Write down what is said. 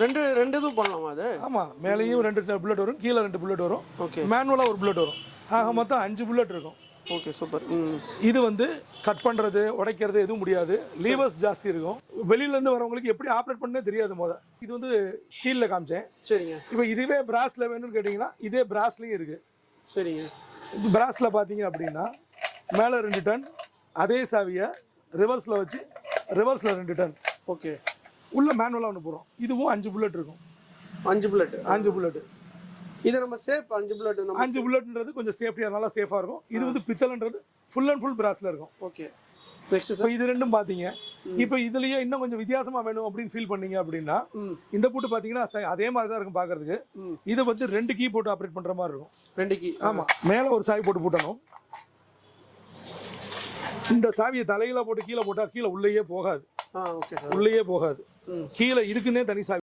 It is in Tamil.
ரெண்டு இதுவும் பண்ணலாமா அது? ஆமாம், மேலேயும் 2 புல்லட் வரும், கீழே 2 புல்லட் வரும், ஓகே. மேனுவலாக 1 புல்லட் வரும். ஆக மொத்தம் 5 புல்லட் இருக்கும். Okay, super. இது வந்து கட் பண்ணுறது உடைக்கிறது எதுவும் முடியாது. லீவர்ஸ் ஜாஸ்தி இருக்கும். வெளியிலேருந்து வரவங்களுக்கு எப்படி ஆப்ரேட் பண்ணே தெரியாது இது வந்து ஸ்டீலில் காமிச்சேன். சரிங்க. இப்போ இதுவே பிராஸில் வேணும்னு கேட்டிங்கன்னா இதே பிராஸ்லேயும் இருக்குது. சரிங்க. பிராஸில் பார்த்தீங்க அப்படின்னா மேலே 2 டன், அதே சாவியை ரிவர்ஸில் வச்சு ரிவர்ஸில் 2 டன். ஓகே. உள்ள மேனுவலாக ஒன்று போகிறோம். இதுவும் 5 புல்லட் இருக்கும். 5 புல்லட். 5 புல்லட். இது நம்ம சேஃப் 5 புல்லட். 5 புல்லட்ன்றது கொஞ்சம் சேஃப்டியாக நல்லா சேஃபாக இருக்கும். இது வந்து பித்தளைன்றது ஃபுல் அண்ட் ஃபுல் பிராஸில் இருக்கும். ஓகே. நெக்ஸ்ட் இப்போ இது ரெண்டும் பார்த்தீங்க. இப்போ இதுலயே இன்னும் கொஞ்சம் வித்தியாசமாக வேணும் அப்படின்னு ஃபீல் பண்ணீங்க அப்படின்னா இந்த பூட்டு பார்த்தீங்கன்னா அதே மாதிரி தான் இருக்கும் பார்க்கறதுக்கு. இதை வந்து 2 கீ போட்டு ஆப்ரேட் பண்ணுற மாதிரி இருக்கும். 2 கீ. ஆமாம், மேலே ஒரு சாவி போட்டு பூட்டணும். இந்த சாவியை தலையில போட்டு கீழே போட்டால் கீழே உள்ளேயே போகாது. Okay sir. உள்ளேயே போகாது. கீழே இதுக்குன்னே தனி சாவி.